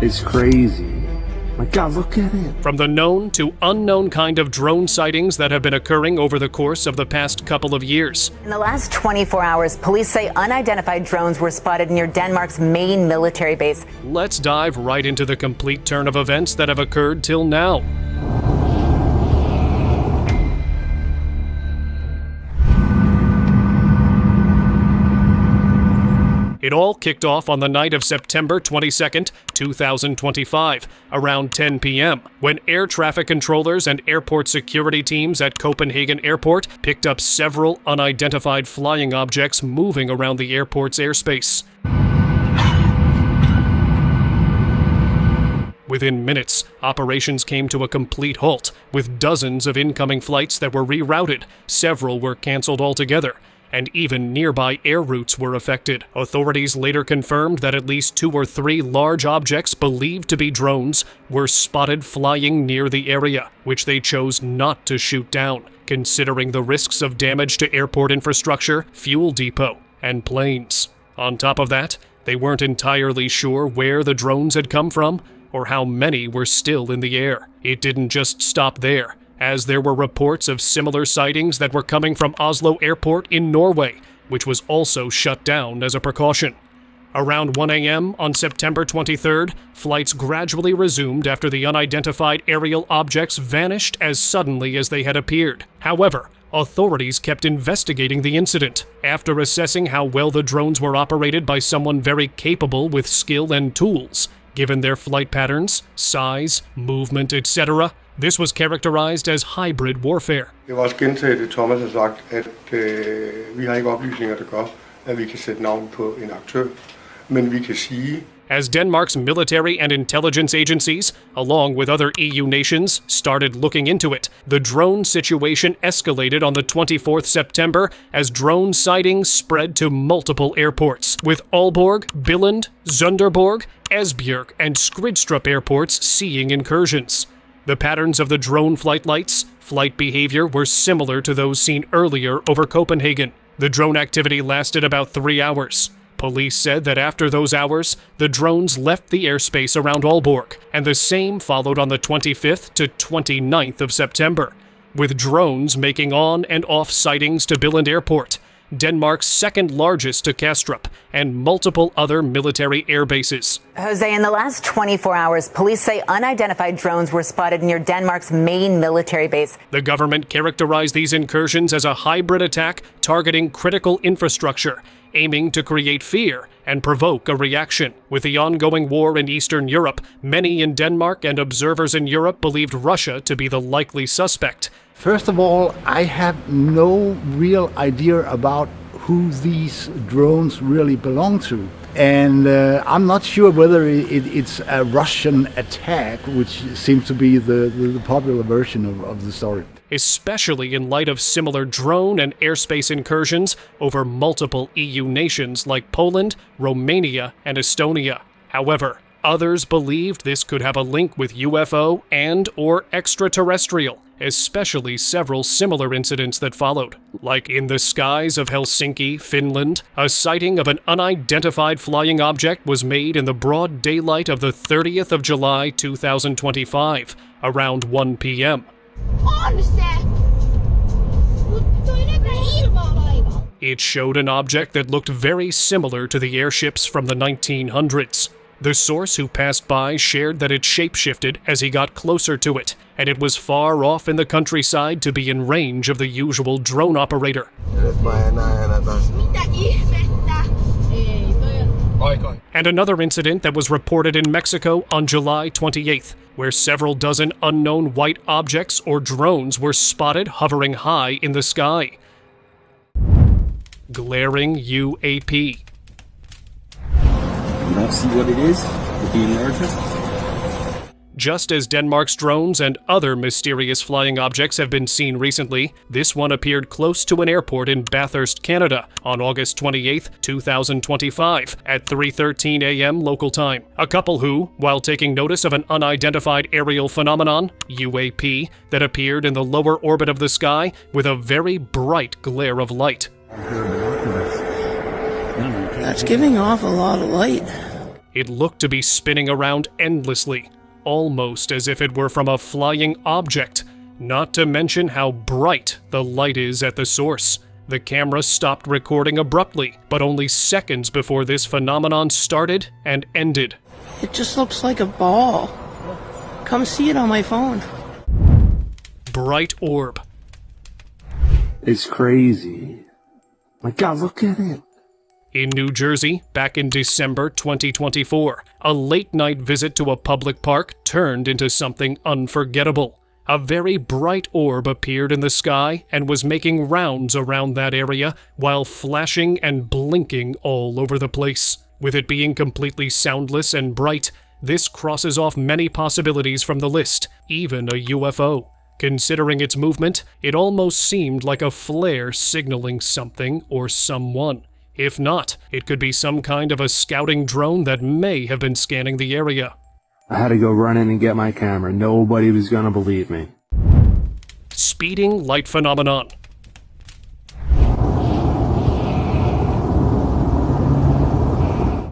It's crazy. My God, look at it. From the known to unknown kind of drone sightings that have been occurring over the course of the past couple of years. In the last 24 hours, police say unidentified drones were spotted near Denmark's main military base. Let's dive right into the complete turn of events that have occurred till now. It all kicked off on the night of September 22nd, 2025, around 10 p.m., when air traffic controllers and airport security teams at Copenhagen Airport picked up several unidentified flying objects moving around the airport's airspace. Within minutes, operations came to a complete halt, with dozens of incoming flights that were rerouted. Several were canceled altogether, and even nearby air routes were affected. Authorities later confirmed that at least 2 or 3 large objects believed to be drones were spotted flying near the area, which they chose not to shoot down, considering the risks of damage to airport infrastructure, fuel depot, and planes. On top of that, they weren't entirely sure where the drones had come from or how many were still in the air. It didn't just stop there, as there were reports of similar sightings that were coming from Oslo Airport in Norway, which was also shut down as a precaution. Around 1 a.m. on September 23rd, flights gradually resumed after the unidentified aerial objects vanished as suddenly as they had appeared. However, authorities kept investigating the incident. After assessing how well the drones were operated by someone very capable with skill and tools, given their flight patterns, size, movement, etc., this was characterized as hybrid warfare. Jeg vil også gentage det, Thomas har sagt, at vi har ikke oplysninger, der gør, at vi kan sætte navn på en aktør, men vi kan sige. As Denmark's military and intelligence agencies, along with other EU nations, started looking into it, the drone situation escalated on the 24th September as drone sightings spread to multiple airports, with Aalborg, Billund, Sønderborg, Esbjerg, and Skridstrup airports seeing incursions. The patterns of the drone flight behavior were similar to those seen earlier over Copenhagen. The drone activity lasted about 3 hours. Police said that after those hours, the drones left the airspace around Aalborg, and the same followed on the 25th to 29th of September, with drones making on and off sightings to Billund Airport, Denmark's second largest to Kastrup, and multiple other military air bases. Jose, in the last 24 hours, police say unidentified drones were spotted near Denmark's main military base. The government characterized these incursions as a hybrid attack targeting critical infrastructure, aiming to create fear and provoke a reaction. With the ongoing war in Eastern Europe, many in Denmark and observers in Europe believed Russia to be the likely suspect. First of all, I have no real idea about who these drones really belong to. And I'm not sure whether it's a Russian attack, which seems to be the popular version of the story. Especially in light of similar drone and airspace incursions over multiple EU nations like Poland, Romania, and Estonia. However, others believed this could have a link with UFO and/or extraterrestrial, especially several similar incidents that followed. Like in the skies of Helsinki, Finland, a sighting of an unidentified flying object was made in the broad daylight of the 30th of July 2025, around 1 p.m. It showed an object that looked very similar to the airships from the 1900s. The source who passed by shared that it shapeshifted as he got closer to it, and it was far off in the countryside to be in range of the usual drone operator. And another incident that was reported in Mexico on July 28th, where several dozen unknown white objects or drones were spotted hovering high in the sky. Glaring UAP. You don't see what it is? It'll be larger. Just as Denmark's drones and other mysterious flying objects have been seen recently, this one appeared close to an airport in Bathurst, Canada, on August 28, 2025, at 3:13 a.m. local time. A couple who, while taking notice of an unidentified aerial phenomenon, UAP, that appeared in the lower orbit of the sky with a very bright glare of light. That's giving off a lot of light. It looked to be spinning around endlessly, almost as if it were from a flying object, not to mention how bright the light is at the source. The camera stopped recording abruptly, but only seconds before this phenomenon started and ended. It just looks like a ball. Come see it on my phone. Bright orb. It's crazy. My God, look at it. In New Jersey, back in December 2024, a late-night visit to a public park turned into something unforgettable. A very bright orb appeared in the sky and was making rounds around that area while flashing and blinking all over the place. With it being completely soundless and bright, this crosses off many possibilities from the list, even a UFO. Considering its movement, it almost seemed like a flare signaling something or someone. If not, it could be some kind of a scouting drone that may have been scanning the area. I had to go run in and get my camera. Nobody was gonna believe me. Speeding light phenomenon.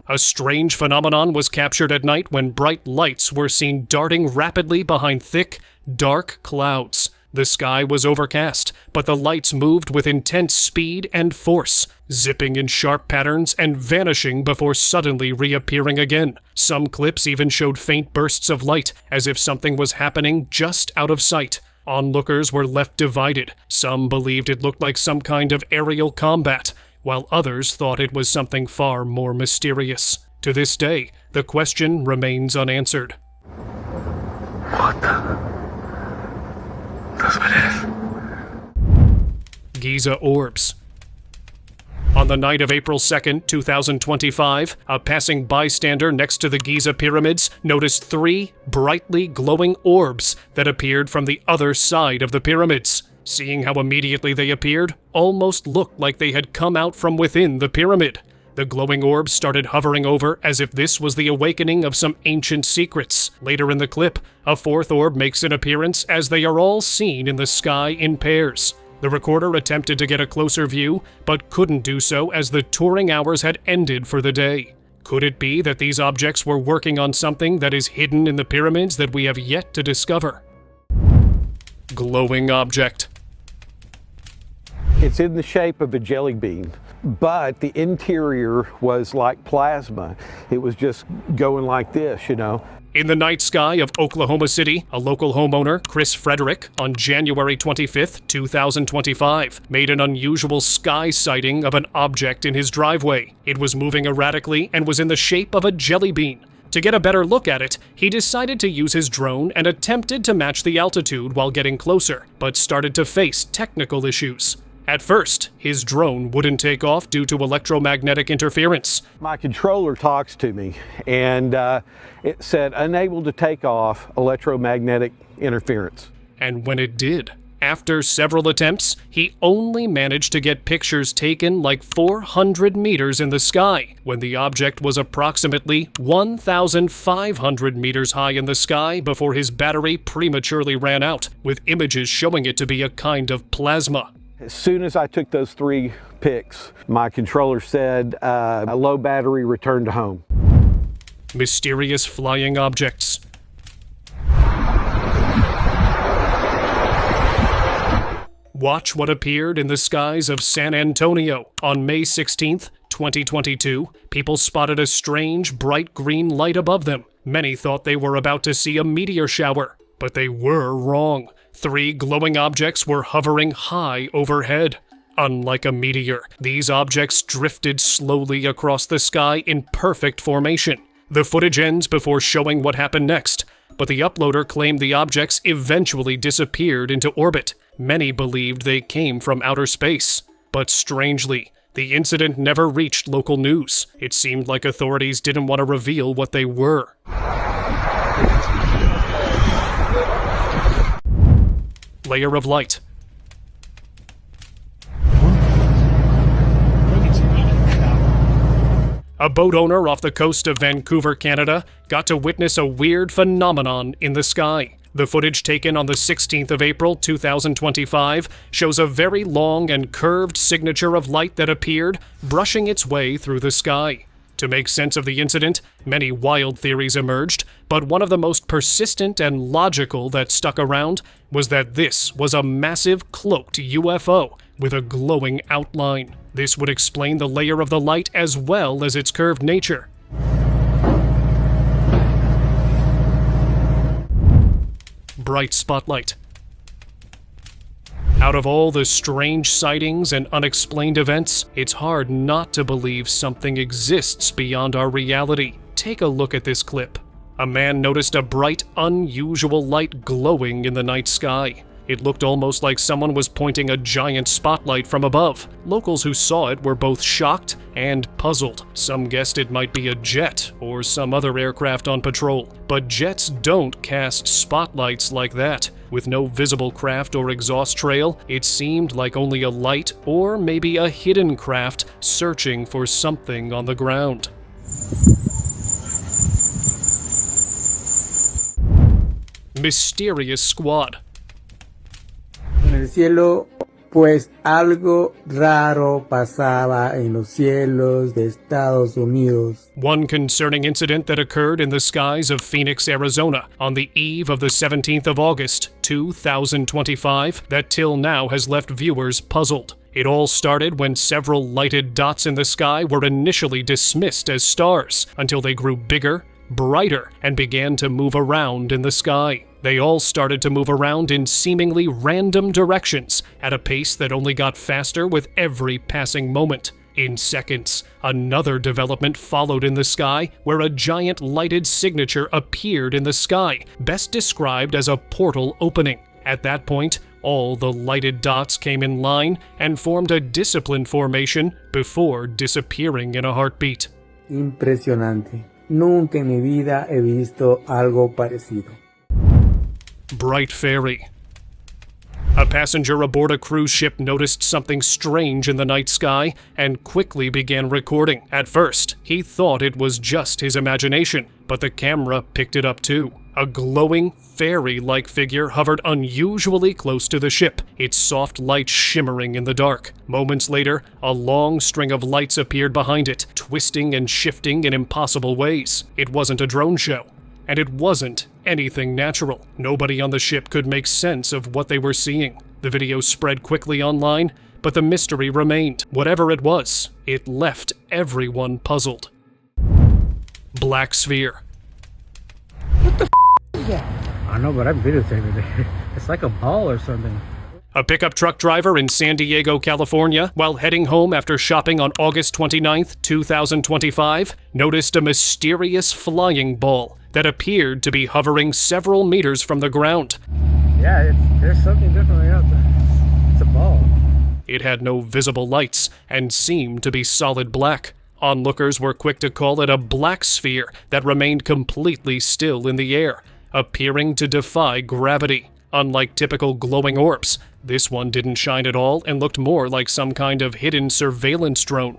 A strange phenomenon was captured at night when bright lights were seen darting rapidly behind thick, dark clouds. The sky was overcast, but the lights moved with intense speed and force, zipping in sharp patterns and vanishing before suddenly reappearing again. Some clips even showed faint bursts of light, as if something was happening just out of sight. Onlookers were left divided. Some believed it looked like some kind of aerial combat, while others thought it was something far more mysterious. To this day, the question remains unanswered. What the? That's what it is. Giza orbs. On the night of April 2nd, 2025, a passing bystander next to the Giza pyramids noticed 3 brightly glowing orbs that appeared from the other side of the pyramids. Seeing how immediately they appeared, almost looked like they had come out from within the pyramid. The glowing orbs started hovering over as if this was the awakening of some ancient secrets. Later in the clip, a 4th orb makes an appearance as they are all seen in the sky in pairs. The recorder attempted to get a closer view, but couldn't do so as the touring hours had ended for the day. Could it be that these objects were working on something that is hidden in the pyramids that we have yet to discover? Glowing object. It's in the shape of a jelly bean, but the interior was like plasma. It was just going like this, you know. In the night sky of Oklahoma City, a local homeowner, Chris Frederick, on January 25th, 2025, made an unusual sky sighting of an object in his driveway. It was moving erratically and was in the shape of a jelly bean. To get a better look at it, he decided to use his drone and attempted to match the altitude while getting closer, but started to face technical issues. At first, his drone wouldn't take off due to electromagnetic interference. My controller talks to me, and it said, unable to take off, electromagnetic interference. And when it did, after several attempts, he only managed to get pictures taken like 400 meters in the sky, when the object was approximately 1,500 meters high in the sky before his battery prematurely ran out, with images showing it to be a kind of plasma. As soon as I took those 3 pics, my controller said, a low battery, return to home. Mysterious flying objects. Watch what appeared in the skies of San Antonio. On May 16th, 2022, people spotted a strange, bright green light above them. Many thought they were about to see a meteor shower, but they were wrong. 3 glowing objects were hovering high overhead. Unlike a meteor, these objects drifted slowly across the sky in perfect formation. The footage ends before showing what happened next, but the uploader claimed the objects eventually disappeared into orbit. Many believed they came from outer space. But strangely, the incident never reached local news. It seemed like authorities didn't want to reveal what they were. Layer of light. A boat owner off the coast of Vancouver, Canada, got to witness a weird phenomenon in the sky. The footage taken on the 16th of April, 2025, shows a very long and curved signature of light that appeared, brushing its way through the sky. To make sense of the incident, many wild theories emerged, but one of the most persistent and logical that stuck around was that this was a massive cloaked UFO with a glowing outline. This would explain the layer of the light as well as its curved nature. Bright spotlight. Out of all the strange sightings and unexplained events, it's hard not to believe something exists beyond our reality. Take a look at this clip. A man noticed a bright, unusual light glowing in the night sky. It looked almost like someone was pointing a giant spotlight from above. Locals who saw it were both shocked and puzzled. Some guessed it might be a jet or some other aircraft on patrol. But jets don't cast spotlights like that. With no visible craft or exhaust trail, it seemed like only a light or maybe a hidden craft searching for something on the ground. Mysterious squad. En el cielo, pues algo raro pasaba en los cielos de Estados Unidos. One concerning incident that occurred in the skies of Phoenix, Arizona, on the eve of the 17th of August, 2025, that till now has left viewers puzzled. It all started when several lighted dots in the sky were initially dismissed as stars, until they grew bigger, brighter, and began to move around in the sky. They all started to move around in seemingly random directions at a pace that only got faster with every passing moment. In seconds, another development followed in the sky where a giant lighted signature appeared in the sky, best described as a portal opening. At that point, all the lighted dots came in line and formed a disciplined formation before disappearing in a heartbeat. Impresionante. Nunca en mi vida he visto algo parecido. Bright Fairy. A passenger aboard a cruise ship noticed something strange in the night sky and quickly began recording. At first, he thought it was just his imagination, but the camera picked it up too. A glowing, fairy-like figure hovered unusually close to the ship, its soft light shimmering in the dark. Moments later, a long string of lights appeared behind it, twisting and shifting in impossible ways. It wasn't a drone show. And it wasn't anything natural. Nobody on the ship could make sense of what they were seeing. The video spread quickly online, but the mystery remained. Whatever it was, it left everyone puzzled. Black sphere. What the is that? I know, but I'm videotaping it. It's like a ball or something. A pickup truck driver in San Diego, California, while heading home after shopping on August 29th, 2025, noticed a mysterious flying ball that appeared to be hovering several meters from the ground. Yeah, there's something definitely out there. It's a ball. It had no visible lights and seemed to be solid black. Onlookers were quick to call it a black sphere that remained completely still in the air, appearing to defy gravity. Unlike typical glowing orbs, this one didn't shine at all and looked more like some kind of hidden surveillance drone.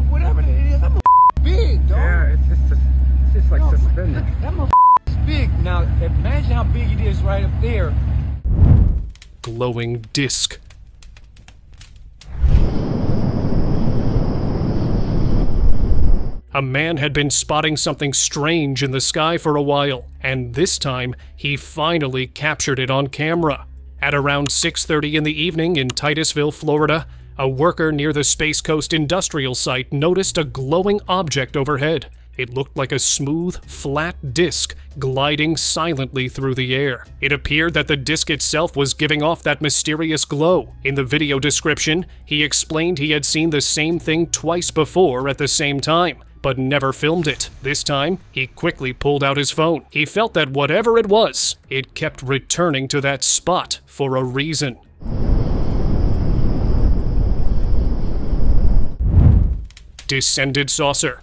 Whatever it is, that big, dog. Yeah, it's just like suspended. That is big. Now, imagine how big it is right up there. Glowing disc. A man had been spotting something strange in the sky for a while, and this time he finally captured it on camera. At around 6:30 in the evening in Titusville, Florida, a worker near the Space Coast industrial site noticed a glowing object overhead. It looked like a smooth, flat disc gliding silently through the air. It appeared that the disc itself was giving off that mysterious glow. In the video description, he explained he had seen the same thing twice before at the same time, but never filmed it. This time, he quickly pulled out his phone. He felt that whatever it was, it kept returning to that spot for a reason. Descended saucer.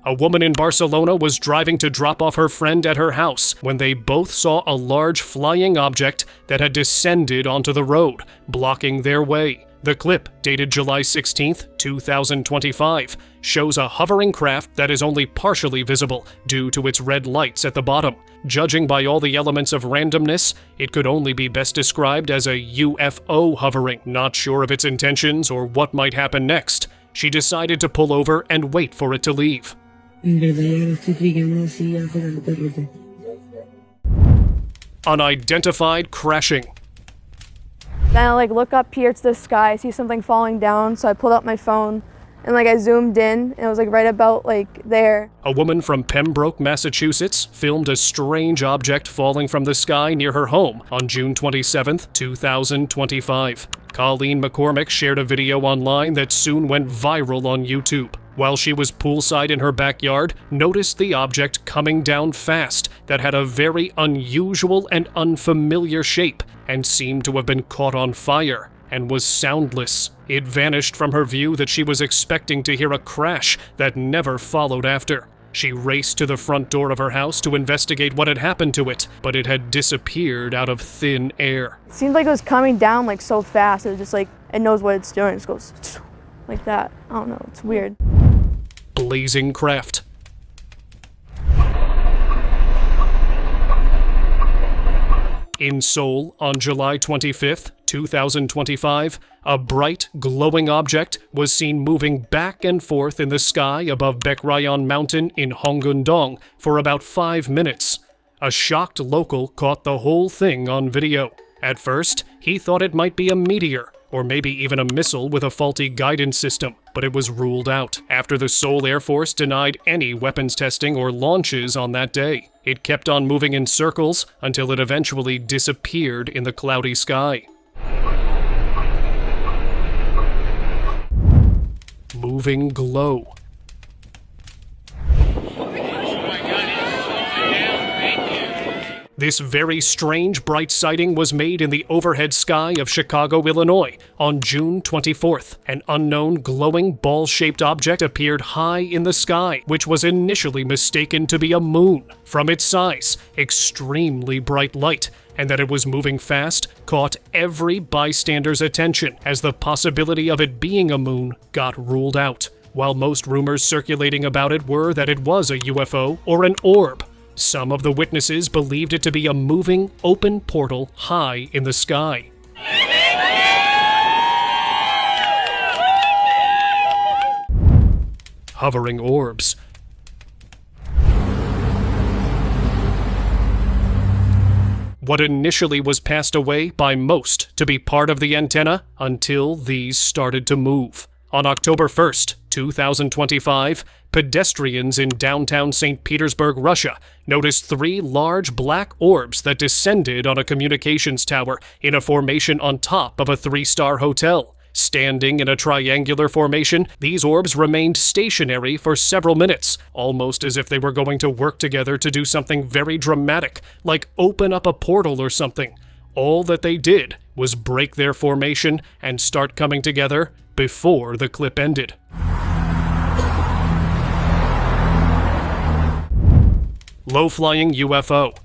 A woman in Barcelona was driving to drop off her friend at her house when they both saw a large flying object that had descended onto the road, blocking their way. The clip, dated July 16, 2025, shows a hovering craft that is only partially visible due to its red lights at the bottom. Judging by all the elements of randomness, it could only be best described as a UFO hovering. Not sure of its intentions or what might happen next, she decided to pull over and wait for it to leave. Unidentified crashing. Then I look up here to the sky, I see something falling down, so I pulled out my phone and I zoomed in, and it was right about there. A woman from Pembroke, Massachusetts filmed a strange object falling from the sky near her home on June 27, 2025. Colleen McCormick shared a video online that soon went viral on YouTube. While she was poolside in her backyard, noticed the object coming down fast that had a very unusual and unfamiliar shape and seemed to have been caught on fire and was soundless. It vanished from her view that she was expecting to hear a crash that never followed after. She raced to the front door of her house to investigate what had happened to it, but it had disappeared out of thin air. It seemed like it was coming down so fast. It was just it knows what it's doing. It just goes like that. I don't know, it's weird. Blazing craft. In Seoul, on July 25th, 2025, a bright, glowing object was seen moving back and forth in the sky above Baekrayon Mountain in Hongundong for about 5 minutes. A shocked local caught the whole thing on video. At first, he thought it might be a meteor, or maybe even a missile with a faulty guidance system, but it was ruled out after the Seoul Air Force denied any weapons testing or launches on that day. It kept on moving in circles until it eventually disappeared in the cloudy sky. Moving glow. This very strange bright sighting was made in the overhead sky of Chicago, Illinois, on June 24th. An unknown glowing ball-shaped object appeared high in the sky, which was initially mistaken to be a moon. From its size, extremely bright light, and that it was moving fast, caught every bystander's attention, as the possibility of it being a moon got ruled out, while most rumors circulating about it were that it was a UFO or an orb. Some of the witnesses believed it to be a moving, open portal high in the sky. Hovering orbs. What initially was passed away by most to be part of the antenna until these started to move. On October 1st, 2025, pedestrians in downtown St. Petersburg, Russia, noticed 3 large black orbs that descended on a communications tower in a formation on top of a 3-star hotel. Standing in a triangular formation, these orbs remained stationary for several minutes, almost as if they were going to work together to do something very dramatic, like open up a portal or something. All that they did was break their formation and start coming together before the clip ended. Low-flying UFO.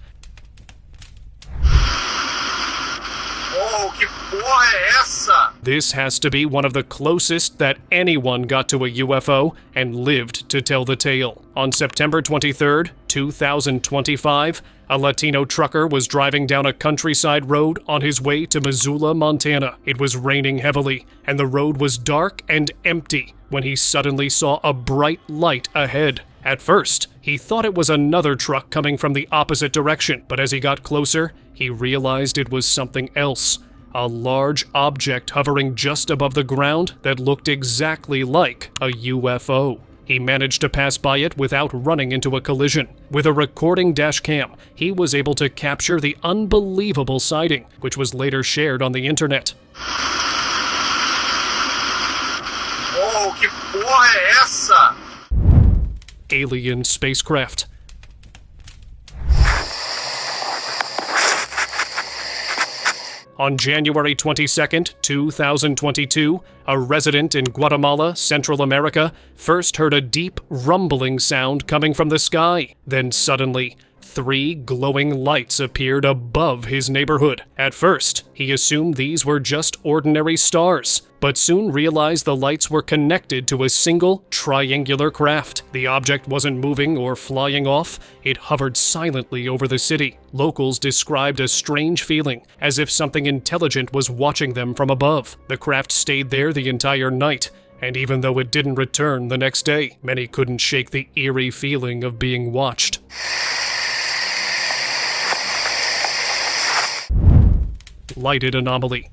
This has to be one of the closest that anyone got to a UFO and lived to tell the tale. On September 23rd, 2025, a Latino trucker was driving down a countryside road on his way to Missoula, Montana. It was raining heavily, and the road was dark and empty when he suddenly saw a bright light ahead. At first, he thought it was another truck coming from the opposite direction, but as he got closer, he realized it was something else. A large object hovering just above the ground that looked exactly like a UFO. He managed to pass by it without running into a collision. With a recording dash cam, he was able to capture the unbelievable sighting, which was later shared on the internet. Oh, que porra é essa? Alien spacecraft. On January 22nd, 2022, a resident in Guatemala, Central America, first heard a deep, rumbling sound coming from the sky. Then suddenly, 3 glowing lights appeared above his neighborhood. At first, he assumed these were just ordinary stars, but soon realized the lights were connected to a single triangular craft. The object wasn't moving or flying off, it hovered silently over the city. Locals described a strange feeling, as if something intelligent was watching them from above. The craft stayed there the entire night, and even though it didn't return the next day, many couldn't shake the eerie feeling of being watched. Lighted anomaly.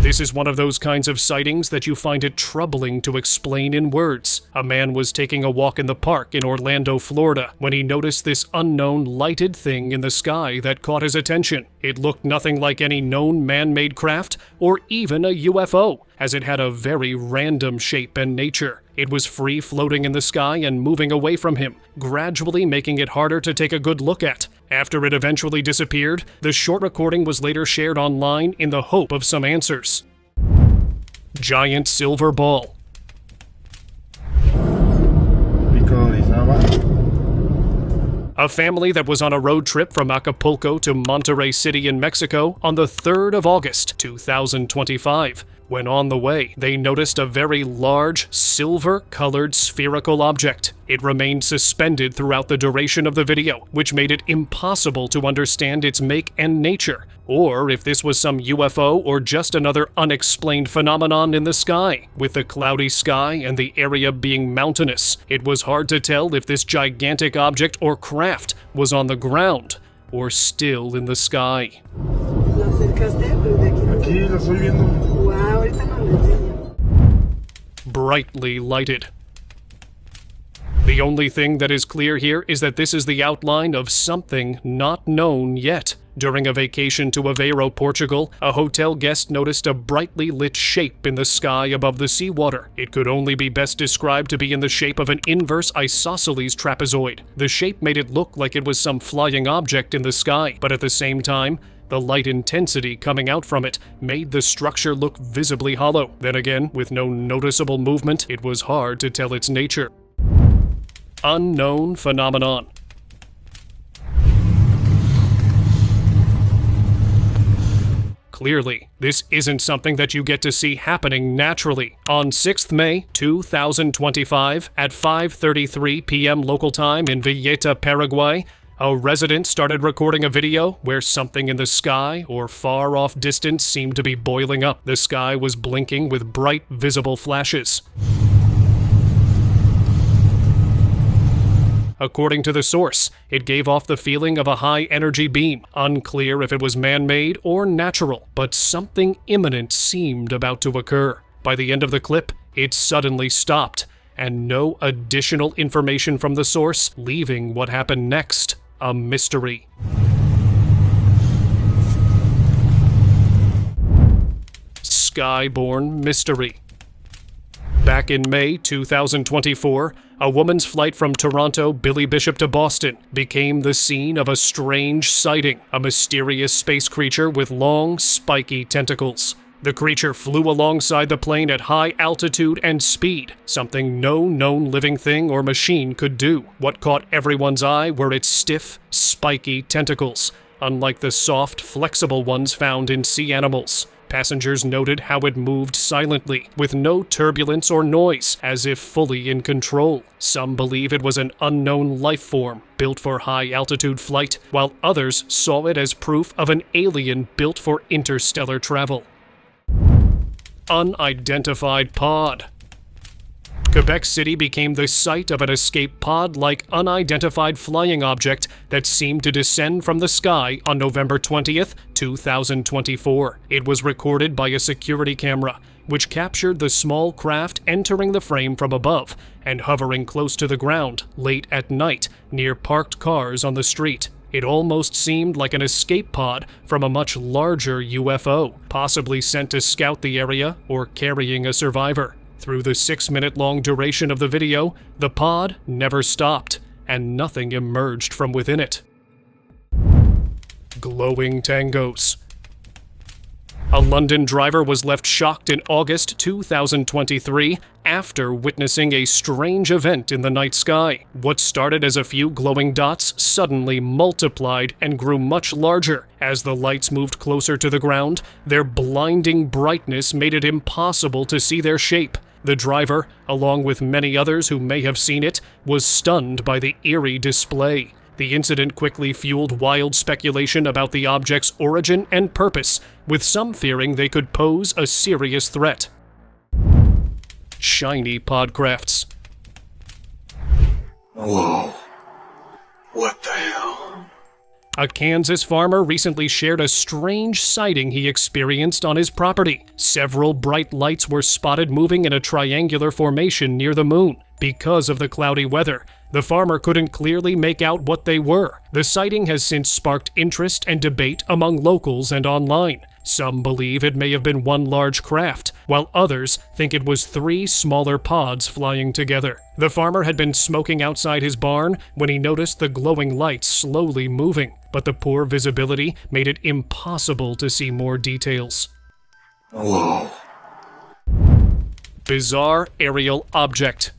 This is one of those kinds of sightings that you find it troubling to explain in words. A man was taking a walk in the park in Orlando, Florida, when he noticed this unknown lighted thing in the sky that caught his attention. It looked nothing like any known man-made craft or even a UFO, as it had a very random shape and nature. It was free floating in the sky and moving away from him, gradually making it harder to take a good look at. After it eventually disappeared, the short recording was later shared online in the hope of some answers. Giant silver ball. A family that was on a road trip from Acapulco to Monterrey City in Mexico on the 3rd of August, 2025. When on the way, they noticed a very large, silver-colored spherical object. It remained suspended throughout the duration of the video, which made it impossible to understand its make and nature, or if this was some UFO or just another unexplained phenomenon in the sky. With the cloudy sky and the area being mountainous, it was hard to tell if this gigantic object or craft was on the ground or still in the sky. Brightly lighted. The only thing that is clear here is that this is the outline of something not known yet. During a vacation to Aveiro, Portugal, a hotel guest noticed a brightly lit shape in the sky above the seawater. It could only be best described to be in the shape of an inverse isosceles trapezoid. The shape made it look like it was some flying object in the sky, but at the same time, the light intensity coming out from it made the structure look visibly hollow. Then again, with no noticeable movement, it was hard to tell its nature. Unknown phenomenon. Clearly, this isn't something that you get to see happening naturally. On 6th May 2025, at 5:33 p.m. local time in Villeta, Paraguay, a resident started recording a video where something in the sky or far off distance seemed to be boiling up. The sky was blinking with bright, visible flashes. According to the source, it gave off the feeling of a high-energy beam. Unclear if it was man-made or natural, but something imminent seemed about to occur. By the end of the clip, it suddenly stopped, and no additional information from the source, leaving what happened next a mystery. Skyborne mystery. Back in May 2024, a woman's flight from Toronto, Billy Bishop to Boston became the scene of a strange sighting, a mysterious space creature with long, spiky tentacles. The creature flew alongside the plane at high altitude and speed, something no known living thing or machine could do. What caught everyone's eye were its stiff, spiky tentacles, unlike the soft, flexible ones found in sea animals. Passengers noted how it moved silently, with no turbulence or noise, as if fully in control. Some believe it was an unknown life form, built for high-altitude flight, while others saw it as proof of an alien built for interstellar travel. Unidentified pod. Quebec City became the site of an escaped pod-like unidentified flying object that seemed to descend from the sky on November 20th, 2024. It was recorded by a security camera, which captured the small craft entering the frame from above and hovering close to the ground late at night near parked cars on the street. It almost seemed like an escape pod from a much larger UFO, possibly sent to scout the area or carrying a survivor. Through the 6-minute-long duration of the video, the pod never stopped, and nothing emerged from within it. Glowing tangos. A London driver was left shocked in August 2023 after witnessing a strange event in the night sky. What started as a few glowing dots suddenly multiplied and grew much larger. As the lights moved closer to the ground, their blinding brightness made it impossible to see their shape. The driver, along with many others who may have seen it, was stunned by the eerie display. The incident quickly fueled wild speculation about the object's origin and purpose, with some fearing they could pose a serious threat. Shiny podcrafts. Whoa. What the hell? A Kansas farmer recently shared a strange sighting he experienced on his property. Several bright lights were spotted moving in a triangular formation near the moon. Because of the cloudy weather, the farmer couldn't clearly make out what they were. The sighting has since sparked interest and debate among locals and online. Some believe it may have been one large craft, while others think it was 3 smaller pods flying together. The farmer had been smoking outside his barn when he noticed the glowing lights slowly moving, but the poor visibility made it impossible to see more details. Whoa. Bizarre aerial object.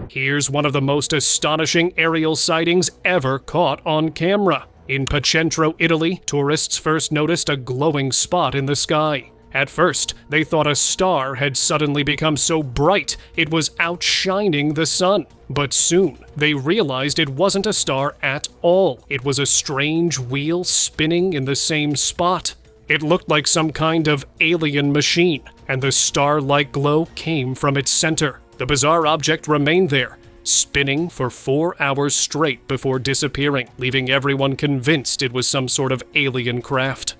Here's one of the most astonishing aerial sightings ever caught on camera. In Pacentro, Italy, tourists first noticed a glowing spot in the sky. At first, they thought a star had suddenly become so bright it was outshining the sun. But soon, they realized it wasn't a star at all. It was a strange wheel spinning in the same spot. It looked like some kind of alien machine, and the star-like glow came from its center. The bizarre object remained there, spinning for 4 hours straight before disappearing, leaving everyone convinced it was some sort of alien craft.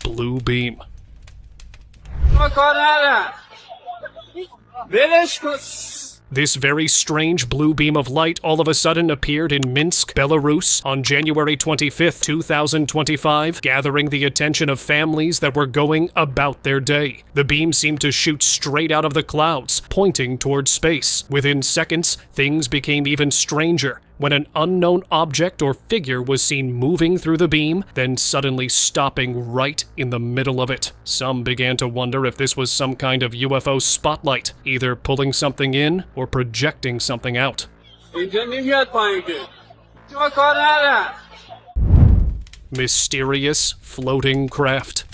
Blue beam. This very strange blue beam of light all of a sudden appeared in Minsk, Belarus on January 25, 2025, gathering the attention of families that were going about their day. The beam seemed to shoot straight out of the clouds, pointing towards space. Within seconds, things became even stranger when an unknown object or figure was seen moving through the beam, then suddenly stopping right in the middle of it. Some began to wonder if this was some kind of UFO spotlight, either pulling something in or projecting something out. Mysterious floating craft.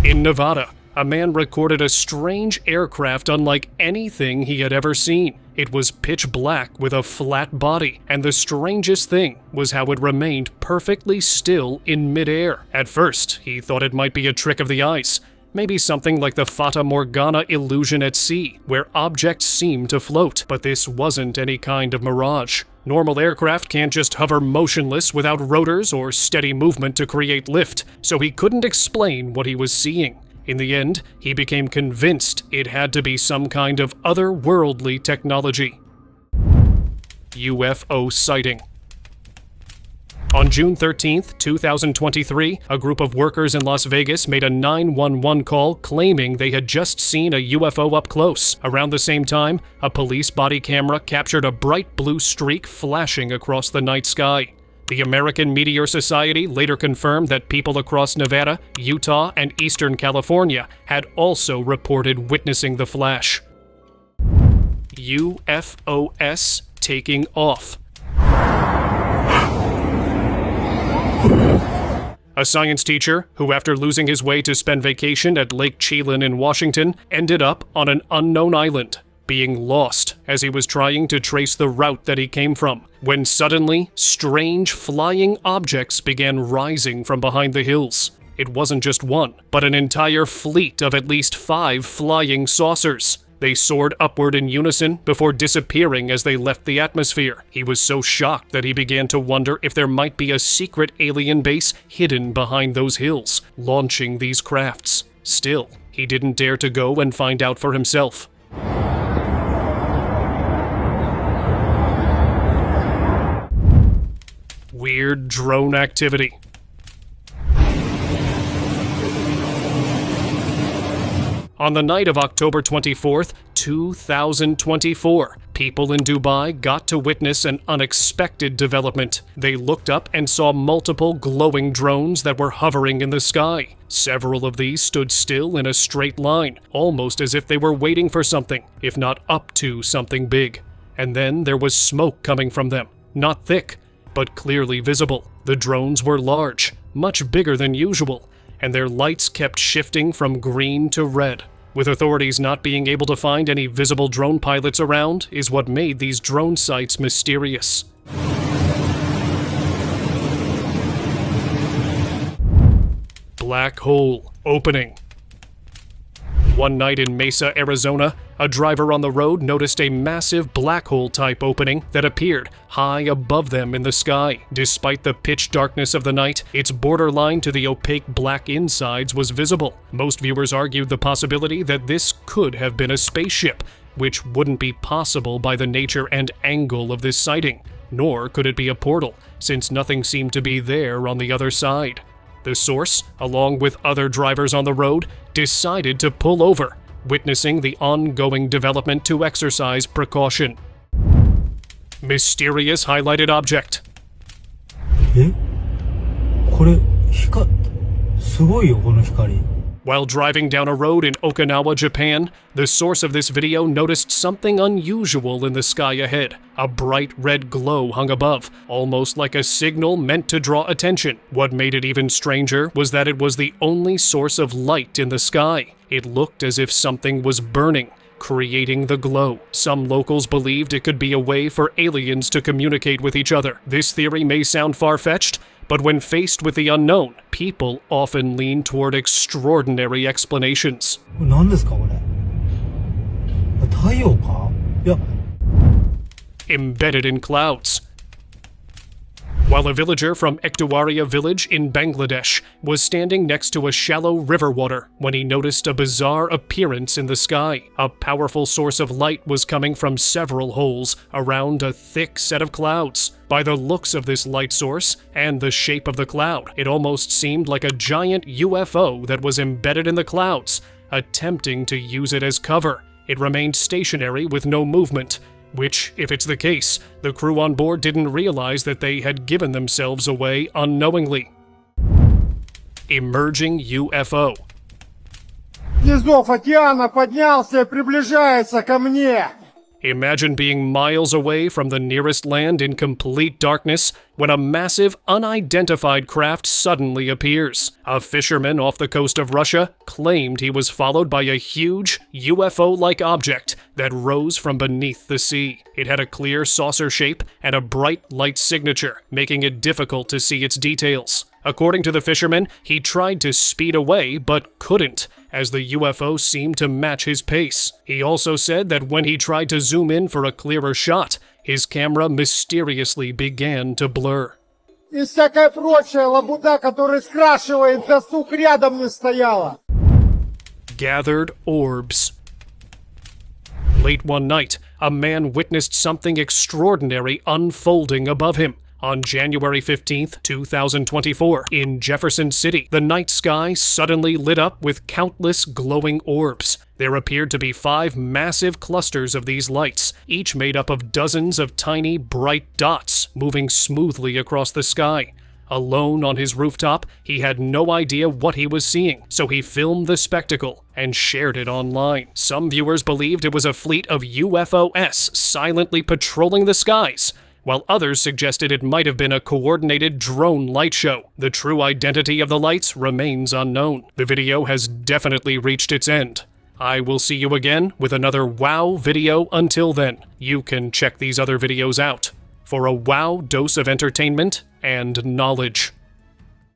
In Nevada, a man recorded a strange aircraft unlike anything he had ever seen. It was pitch black with a flat body, and the strangest thing was how it remained perfectly still in midair. At first, he thought it might be a trick of the eyes, maybe something like the Fata Morgana illusion at sea, where objects seem to float, but this wasn't any kind of mirage. Normal aircraft can't just hover motionless without rotors or steady movement to create lift, so he couldn't explain what he was seeing. In the end, he became convinced it had to be some kind of otherworldly technology. UFO sighting. On June 13, 2023, a group of workers in Las Vegas made a 911 call claiming they had just seen a UFO up close. Around the same time, a police body camera captured a bright blue streak flashing across the night sky. The American Meteor Society later confirmed that people across Nevada, Utah, and Eastern California had also reported witnessing the flash. UFOs taking off. A science teacher who, after losing his way to spend vacation at Lake Chelan in Washington, ended up on an unknown island, being lost as he was trying to trace the route that he came from, when suddenly, strange flying objects began rising from behind the hills. It wasn't just one, but an entire fleet of at least 5 flying saucers. They soared upward in unison before disappearing as they left the atmosphere. He was so shocked that he began to wonder if there might be a secret alien base hidden behind those hills, launching these crafts. Still, he didn't dare to go and find out for himself. Weird drone activity. On the night of October 24th, 2024, people in Dubai got to witness an unexpected development. They looked up and saw multiple glowing drones that were hovering in the sky. Several of these stood still in a straight line, almost as if they were waiting for something, if not up to something big. And then there was smoke coming from them, not thick, but clearly visible. The drones were large, much bigger than usual, and their lights kept shifting from green to red. With authorities not being able to find any visible drone pilots around is what made these drone sights mysterious. Black hole opening. One night in Mesa, Arizona, a driver on the road noticed a massive black hole type opening that appeared high above them in the sky. Despite the pitch darkness of the night, its borderline to the opaque black insides was visible. Most viewers argued the possibility that this could have been a spaceship, which wouldn't be possible by the nature and angle of this sighting. Nor could it be a portal, since nothing seemed to be there on the other side. The source, along with other drivers on the road, decided to pull over, witnessing the ongoing development to exercise precaution. Mysterious highlighted object. これ、すごいよ、この光。 While driving down a road in Okinawa, Japan, the source of this video noticed something unusual in the sky ahead. A bright red glow hung above, almost like a signal meant to draw attention. What made it even stranger was that it was the only source of light in the sky. It looked as if something was burning, creating the glow. Some locals believed it could be a way for aliens to communicate with each other. This theory may sound far-fetched, but when faced with the unknown, people often lean toward extraordinary explanations. 何ですかこれ？太陽か？いや。 Embedded in clouds. While a villager from Ektuwaria village in Bangladesh was standing next to a shallow river water when he noticed a bizarre appearance in the sky. A powerful source of light was coming from several holes around a thick set of clouds. By the looks of this light source and the shape of the cloud, it almost seemed like a giant UFO that was embedded in the clouds, attempting to use it as cover. It remained stationary with no movement, which, if it's the case, the crew on board didn't realize that they had given themselves away unknowingly. Emerging UFO. Низов океана поднялся и приближается ко мне. Imagine being miles away from the nearest land in complete darkness when a massive, unidentified craft suddenly appears. A fisherman off the coast of Russia claimed he was followed by a huge, UFO-like object that rose from beneath the sea. It had a clear saucer shape and a bright light signature, making it difficult to see its details. According to the fisherman, he tried to speed away but couldn't, as the UFO seemed to match his pace. He also said that when he tried to zoom in for a clearer shot, his camera mysteriously began to blur. И всякая прочая лабуда, которая скрашивает досуг, рядом не стояла. Gathered orbs. Late one night, a man witnessed something extraordinary unfolding above him. On January 15th, 2024, in Jefferson City, the night sky suddenly lit up with countless glowing orbs. There appeared to be 5 massive clusters of these lights, each made up of dozens of tiny, bright dots moving smoothly across the sky. Alone on his rooftop, he had no idea what he was seeing, so he filmed the spectacle and shared it online. Some viewers believed it was a fleet of UFOs silently patrolling the skies, while others suggested it might have been a coordinated drone light show. The true identity of the lights remains unknown. The video has definitely reached its end. I will see you again with another WOW video. Until then, you can check these other videos out for a WOW dose of entertainment and knowledge.